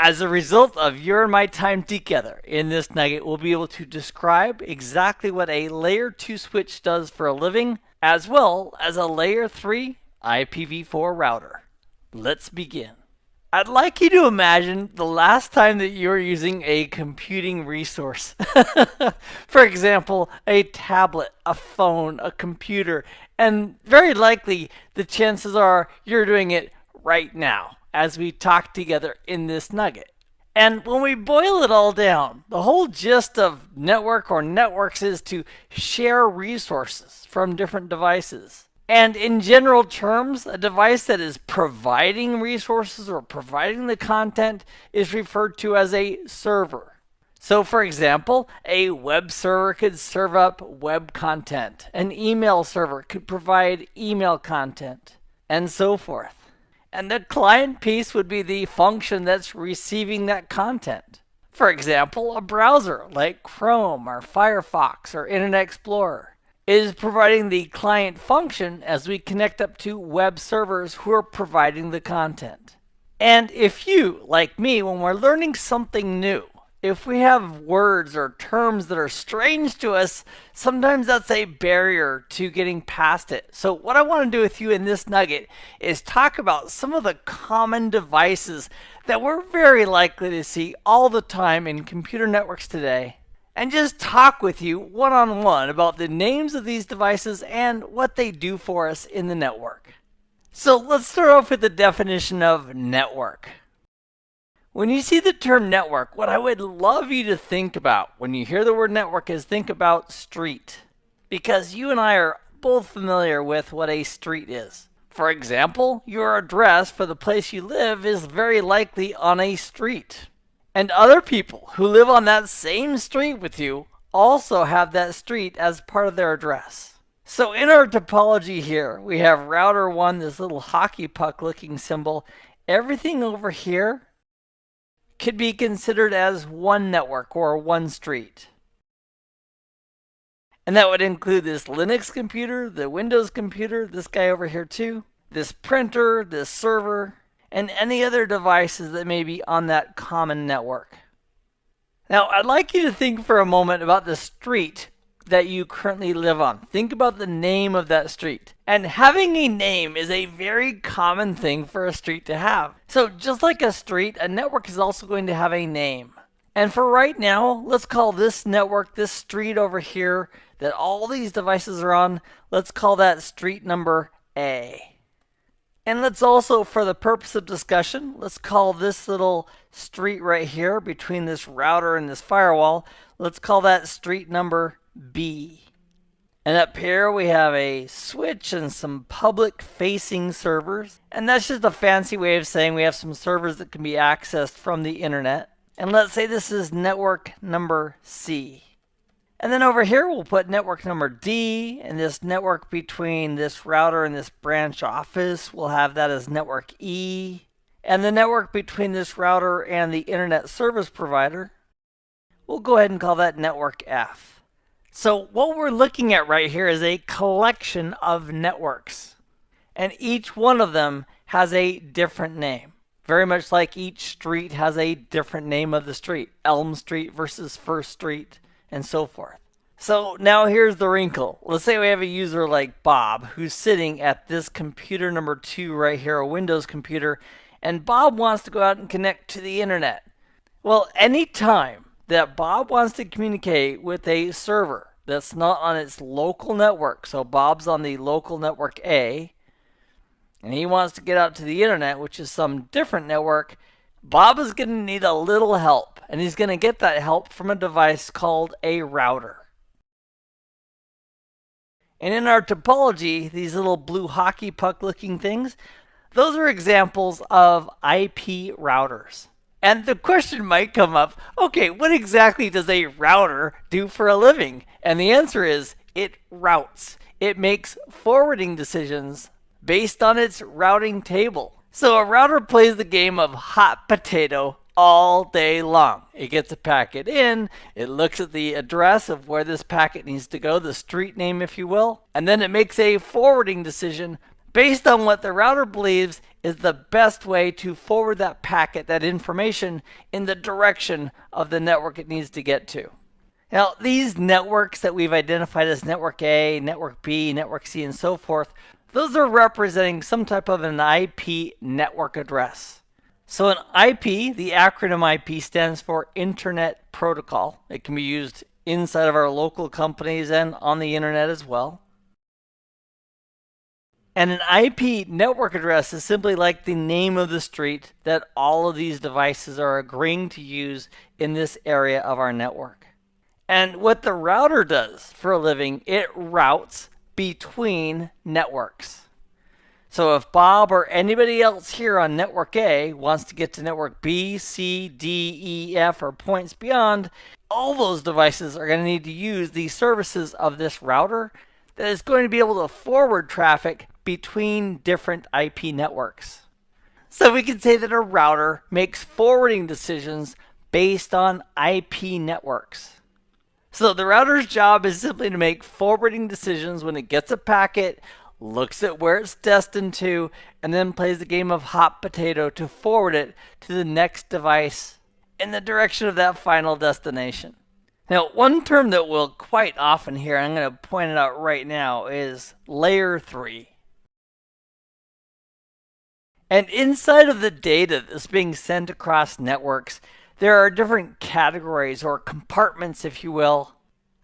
As a result of your and my time together in this nugget, we'll be able to describe exactly what a layer 2 switch does for a living, as well as a layer 3 IPv4 router. Let's begin. I'd like you to imagine the last time that you were using a computing resource. For example, a tablet, a phone, a computer, and very likely the chances are you're doing it right now as we talk together in this nugget. And when we boil it all down, the whole gist of network or networks is to share resources from different devices. And in general terms, a device that is providing resources or providing the content is referred to as a server. So for example, a web server could serve up web content. An email server could provide email content, and so forth. And the client piece would be the function that's receiving that content. For example, a browser like Chrome or Firefox or Internet Explorer is providing the client function as we connect up to web servers who are providing the content. And if you, like me, when we're learning something new, if we have words or terms that are strange to us, sometimes that's a barrier to getting past it. So what I want to do with you in this nugget is talk about some of the common devices that we're very likely to see all the time in computer networks today, and just talk with you one-on-one about the names of these devices and what they do for us in the network. So let's start off with the definition of network. When you see the term network, what I would love you to think about when you hear the word network is think about street. Because you and I are both familiar with what a street is. For example, your address for the place you live is very likely on a street. And other people who live on that same street with you also have that street as part of their address. So in our topology here, we have router 1, this little hockey puck looking symbol. Everything over here could be considered as one network or one street. And that would include this Linux computer, the Windows computer, this guy over here too, this printer, this server, and any other devices that may be on that common network. Now, I'd like you to think for a moment about the street that you currently live on. Think about the name of that street. And having a name is a very common thing for a street to have. So just like a street, a network is also going to have a name. And for right now, let's call this network, this street over here that all these devices are on, let's call that street number A. And let's also, for the purpose of discussion, let's call this little street right here between this router and this firewall, let's call that street number B. And up here we have a switch and some public facing servers. And that's just a fancy way of saying we have some servers that can be accessed from the internet. And let's say this is network number C. And then over here we'll put network number D, and this network between this router and this branch office, we'll have that as network E. And the network between this router and the internet service provider, we'll go ahead and call that network F. So what we're looking at right here is a collection of networks. And each one of them has a different name. Very much like each street has a different name of the street. Elm Street versus First Street, and so forth. So now here's the wrinkle. Let's say we have a user like Bob who's sitting at this computer number 2 right here, a Windows computer, and Bob wants to go out and connect to the internet. Well, anytime that Bob wants to communicate with a server that's not on its local network, so Bob's on the local network A, and he wants to get out to the internet, which is some different network, Bob is going to need a little help, and he's going to get that help from a device called a router. And in our topology, these little blue hockey puck looking things, those are examples of IP routers. And the question might come up, okay, what exactly does a router do for a living? And the answer is, it routes. It makes forwarding decisions based on its routing table. So a router plays the game of hot potato all day long. It gets a packet in, it looks at the address of where this packet needs to go, the street name if you will, and then it makes a forwarding decision based on what the router believes is the best way to forward that packet, that information, in the direction of the network it needs to get to. Now, these networks that we've identified as network A, network B, network C, and so forth, those are representing some type of an IP network address. So an IP, the acronym IP, stands for Internet Protocol. It can be used inside of our local companies and on the internet as well. And an IP network address is simply like the name of the street that all of these devices are agreeing to use in this area of our network. And what the router does for a living, it routes between networks. So if Bob or anybody else here on network A wants to get to network B, C, D, E, F, or points beyond, all those devices are going to need to use the services of this router that is going to be able to forward traffic between different IP networks. So we can say that a router makes forwarding decisions based on IP networks. So the router's job is simply to make forwarding decisions when it gets a packet, looks at where it's destined to, and then plays the game of hot potato to forward it to the next device in the direction of that final destination. Now, one term that we'll quite often hear, I'm going to point it out right now, is layer 3. And inside of the data that's being sent across networks, there are different categories or compartments, if you will,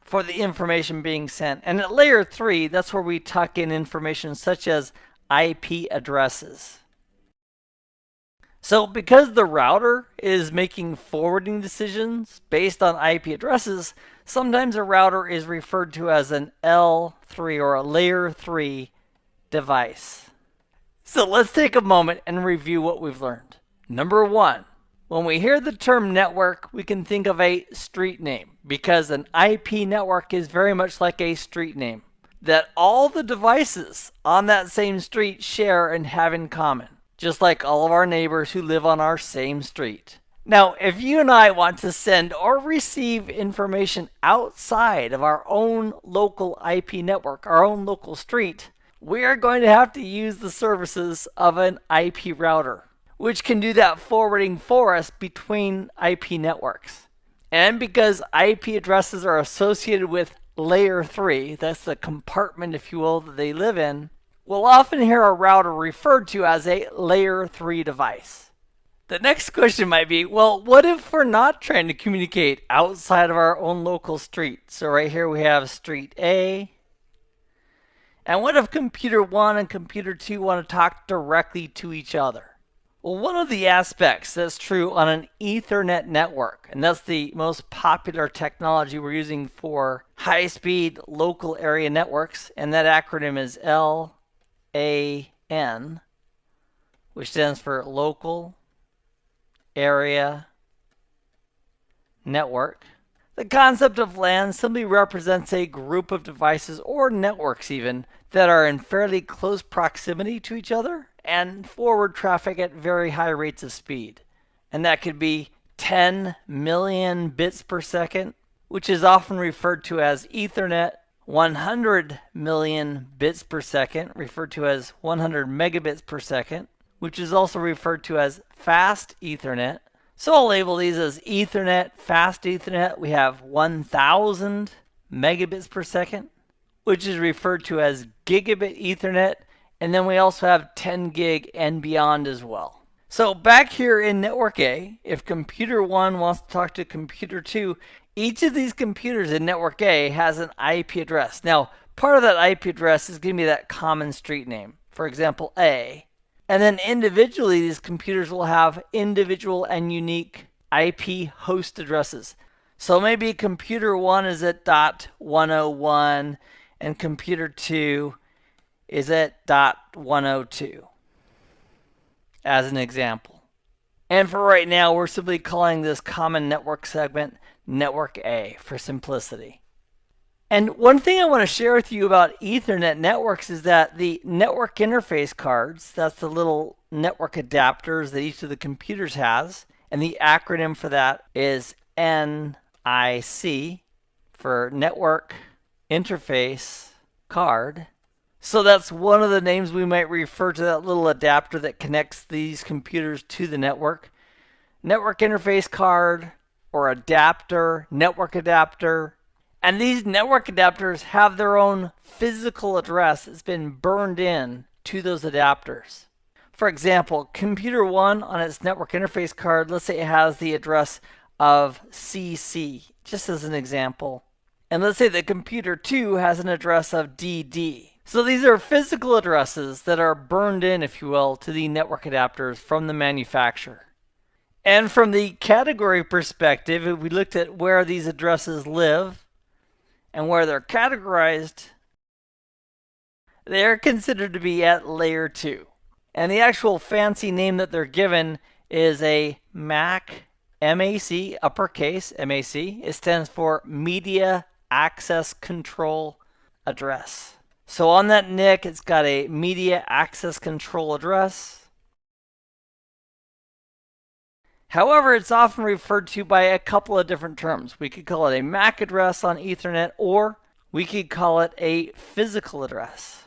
for the information being sent. And at layer 3, that's where we tuck in information such as IP addresses. So because the router is making forwarding decisions based on IP addresses, sometimes a router is referred to as an L3 or a layer 3 device. So let's take a moment and review what we've learned. Number 1, when we hear the term network, we can think of a street name because an IP network is very much like a street name that all the devices on that same street share and have in common, just like all of our neighbors who live on our same street. Now, if you and I want to send or receive information outside of our own local IP network, our own local street, we are going to have to use the services of an IP router, which can do that forwarding for us between IP networks. And because IP addresses are associated with layer 3, that's the compartment, if you will, that they live in, we'll often hear a router referred to as a layer 3 device. The next question might be, well, what if we're not trying to communicate outside of our own local street? So right here we have street A. And what if computer 1 and computer 2 want to talk directly to each other? Well, one of the aspects that's true on an Ethernet network, and that's the most popular technology we're using for high-speed local area networks, and that acronym is LAN, which stands for Local Area Network. The concept of LAN simply represents a group of devices, or networks even, that are in fairly close proximity to each other and forward traffic at very high rates of speed. And that could be 10 million bits per second, which is often referred to as Ethernet, 100 million bits per second, referred to as 100 megabits per second, which is also referred to as fast Ethernet. So I'll label these as Ethernet, fast Ethernet. We have 1000 megabits per second, which is referred to as gigabit Ethernet. And then we also have 10 gig and beyond as well. So back here in network A, if computer 1 wants to talk to computer 2, each of these computers in network A has an IP address. Now, part of that IP address is going to be that common street name. For example, A. And then individually, these computers will have individual and unique IP host addresses. So maybe computer 1 is at .101 and computer 2 is at .102, as an example. And for right now, we're simply calling this common network segment network A for simplicity. And one thing I want to share with you about Ethernet networks is that the network interface cards, that's the little network adapters that each of the computers has, and the acronym for that is NIC for Network Interface Card. So that's one of the names we might refer to that little adapter that connects these computers to the network. Network interface card or adapter, network adapter. And these network adapters have their own physical address that's been burned in to those adapters. For example, computer 1 on its network interface card, let's say it has the address of CC, just as an example. And let's say that computer 2 has an address of DD. So these are physical addresses that are burned in, if you will, to the network adapters from the manufacturer. And from the category perspective, if we looked at where these addresses live and where they're categorized, they're considered to be at layer 2. And the actual fancy name that they're given is a MAC, MAC, uppercase MAC. It stands for Media Access Control Address. So on that NIC, it's got a Media Access Control Address. However, it's often referred to by a couple of different terms. We could call it a MAC address on Ethernet, or we could call it a physical address.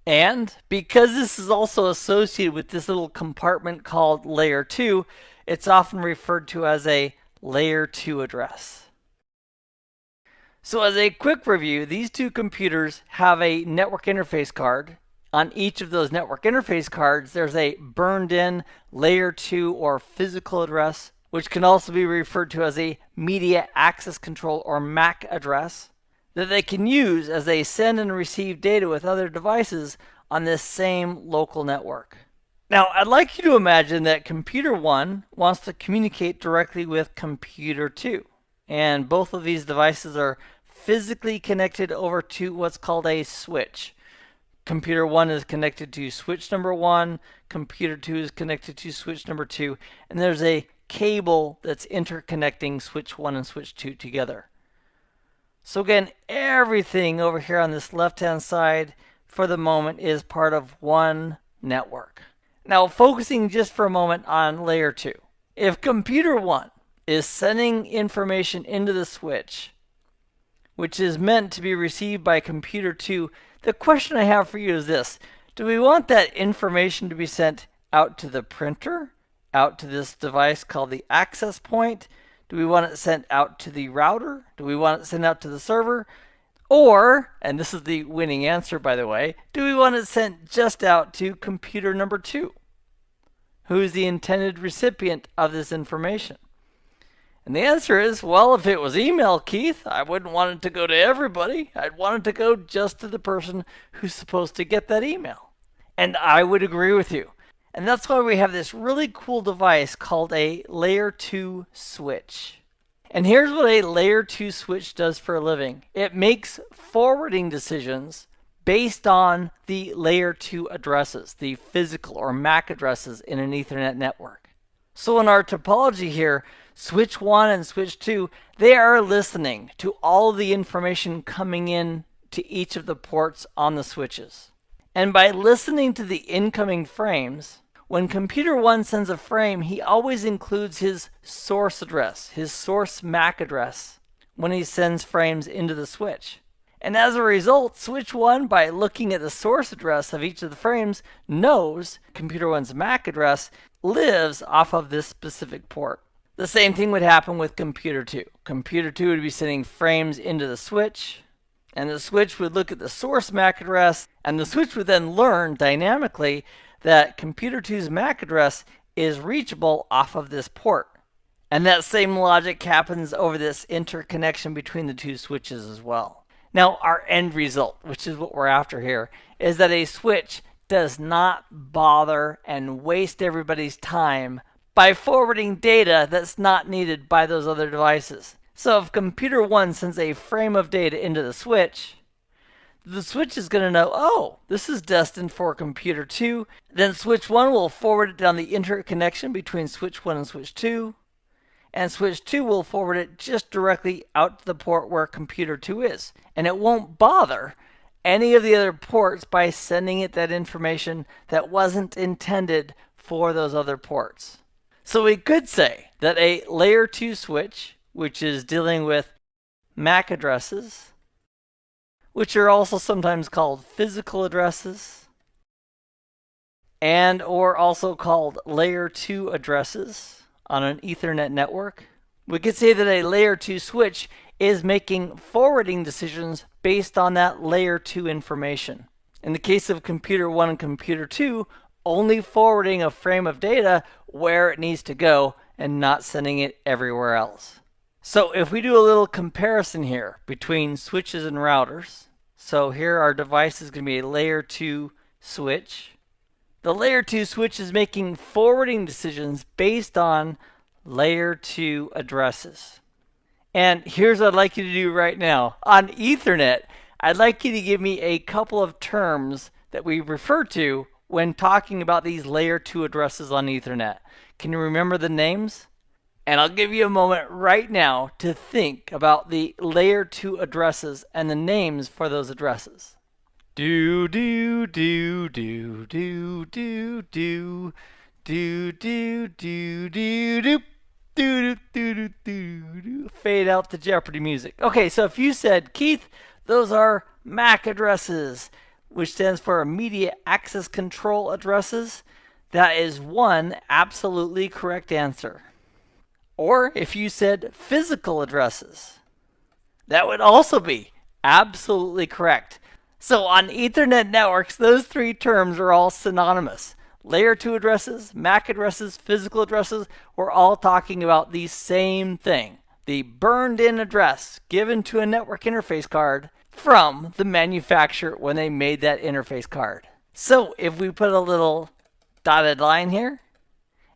And because this is also associated with this little compartment called layer 2, it's often referred to as a layer 2 address. So as a quick review, these two computers have a network interface card. On each of those network interface cards, there's a burned in layer 2 or physical address, which can also be referred to as a media access control or MAC address, that they can use as they send and receive data with other devices on this same local network. Now, I'd like you to imagine that computer 1 wants to communicate directly with computer 2. And both of these devices are physically connected over to what's called a switch. Computer 1 is connected to switch number 1, computer 2 is connected to switch number 2, and there's a cable that's interconnecting switch 1 and switch 2 together. So again, everything over here on this left-hand side for the moment is part of one network. Now, focusing just for a moment on layer 2. If computer 1 is sending information into the switch, which is meant to be received by computer 2, the question I have for you is this. Do we want that information to be sent out to the printer, out to this device called the access point? Do we want it sent out to the router? Do we want it sent out to the server? Or, and this is the winning answer by the way, do we want it sent just out to computer number 2? Who's the intended recipient of this information? And the answer is, well, if it was email, Keith, I wouldn't want it to go to everybody. I'd want it to go just to the person who's supposed to get that email. And I would agree with you. And that's why we have this really cool device called a layer 2 switch. And here's what a layer 2 switch does for a living. It makes forwarding decisions based on the layer 2 addresses, the physical or MAC addresses in an Ethernet network. So in our topology here, switch 1 and switch 2, they are listening to all of the information coming in to each of the ports on the switches. And by listening to the incoming frames, when computer 1 sends a frame, he always includes his source address, his source MAC address, when he sends frames into the switch. And as a result, switch 1, by looking at the source address of each of the frames, knows computer 1's MAC address lives off of this specific port. The same thing would happen with computer 2. Computer 2 would be sending frames into the switch, and the switch would look at the source MAC address, and the switch would then learn dynamically that computer 2's MAC address is reachable off of this port. And that same logic happens over this interconnection between the two switches as well. Now, our end result, which is what we're after here, is that a switch does not bother and waste everybody's time by forwarding data that's not needed by those other devices. So if computer 1 sends a frame of data into the switch is going to know, oh, this is destined for computer 2. Then switch 1 will forward it down the interconnection between switch 1 and switch 2. And switch 2 will forward it just directly out to the port where computer 2 is. And it won't bother any of the other ports by sending it that information that wasn't intended for those other ports. So we could say that a layer 2 switch, which is dealing with MAC addresses, which are also sometimes called physical addresses, and or also called layer 2 addresses on an Ethernet network. We could say that a layer 2 switch is making forwarding decisions based on that layer 2 information. In the case of computer 1 and computer 2, only forwarding a frame of data where it needs to go and not sending it everywhere else. So if we do a little comparison here between switches and routers, so here our device is going to be a layer 2 switch. The layer 2 switch is making forwarding decisions based on layer 2 addresses. And here's what I'd like you to do right now. On Ethernet, I'd like you to give me a couple of terms that we refer to when talking about these layer 2 addresses on Ethernet. Can you remember the names? And I'll give you a moment right now to think about the layer 2 addresses and the names for those addresses. Do do do do do do do do do do do do. Do, do, do, do, do. Fade out the Jeopardy music. Okay, so if you said, Keith, those are MAC addresses, which stands for Immediate Access Control addresses, that is one absolutely correct answer. Or if you said physical addresses, that would also be absolutely correct. So on Ethernet networks, those three terms are all synonymous. Layer 2 addresses, MAC addresses, physical addresses, we're all talking about the same thing. The burned-in address given to a network interface card from the manufacturer when they made that interface card. So if we put a little dotted line here,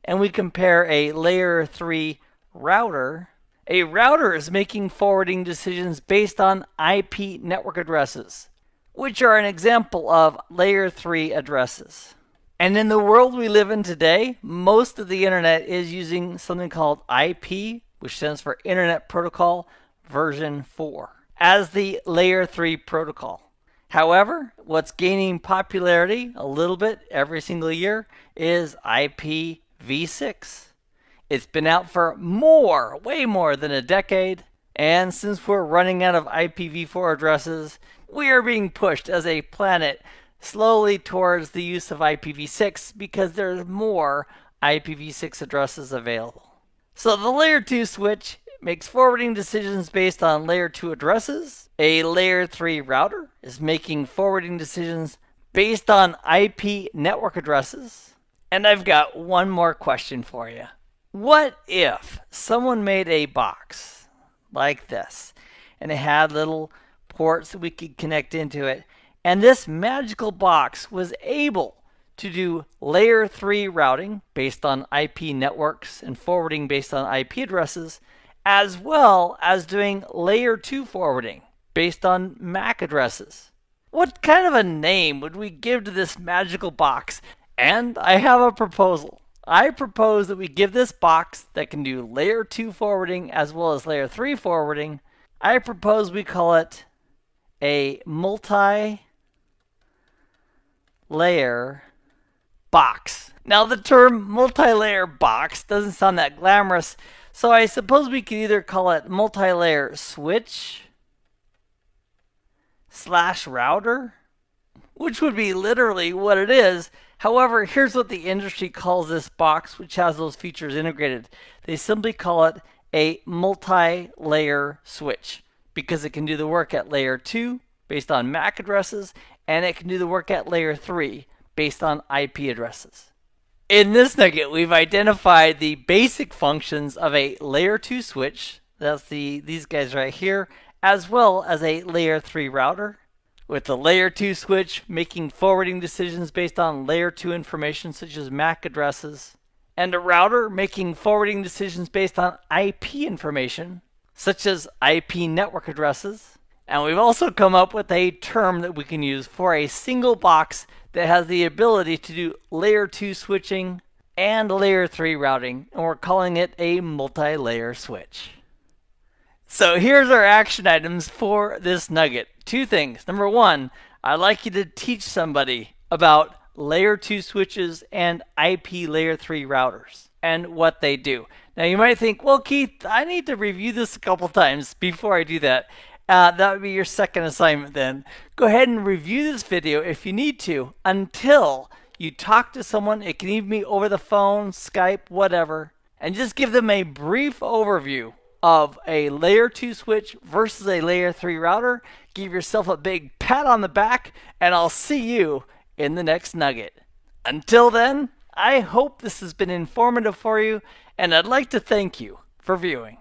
and we compare a layer 3 router, a router is making forwarding decisions based on IP network addresses, which are an example of layer 3 addresses. And in the world we live in today, most of the internet is using something called IP, which stands for Internet Protocol version 4, as the layer 3 protocol. However, what's gaining popularity a little bit every single year is IPv6. It's been out for way more than a decade, and since we're running out of IPv4 addresses, we are being pushed as a planet slowly towards the use of IPv6 because there's more IPv6 addresses available. So the layer 2 switch makes forwarding decisions based on layer 2 addresses. A layer 3 router is making forwarding decisions based on IP network addresses. And I've got one more question for you. What if someone made a box like this and it had little ports that we could connect into it, and this magical box was able to do layer 3 routing based on IP networks and forwarding based on IP addresses, as well as doing layer 2 forwarding based on MAC addresses? What kind of a name would we give to this magical box? And I have a proposal. I propose that we give this box that can do layer 2 forwarding as well as layer 3 forwarding, I propose we call it a multi-layer box. Now the term multi-layer box doesn't sound that glamorous, so I suppose we could either call it multi-layer switch / router, which would be literally what it is. However, here's what the industry calls this box, which has those features integrated. They simply call it a multi-layer switch because it can do the work at layer 2 based on MAC addresses, and it can do the work at layer 3 based on IP addresses. In this nugget, we've identified the basic functions of a layer 2 switch, that's these guys right here, as well as a layer 3 router, with the layer 2 switch making forwarding decisions based on layer 2 information such as MAC addresses, and a router making forwarding decisions based on IP information such as IP network addresses. And we've also come up with a term that we can use for a single box that has the ability to do layer 2 switching and layer 3 routing, and we're calling it a multi-layer switch. So here's our action items for this nugget. 2 things. Number 1, I'd like you to teach somebody about layer 2 switches and IP layer 3 routers and what they do. Now you might think, well, Keith, I need to review this a couple times before I do that. That would be your second assignment then. Go ahead and review this video if you need to until you talk to someone. It can even be over the phone, Skype, whatever, and just give them a brief overview of a layer 2 switch versus a layer 3 router. Give yourself a big pat on the back, and I'll see you in the next nugget. Until then, I hope this has been informative for you, and I'd like to thank you for viewing.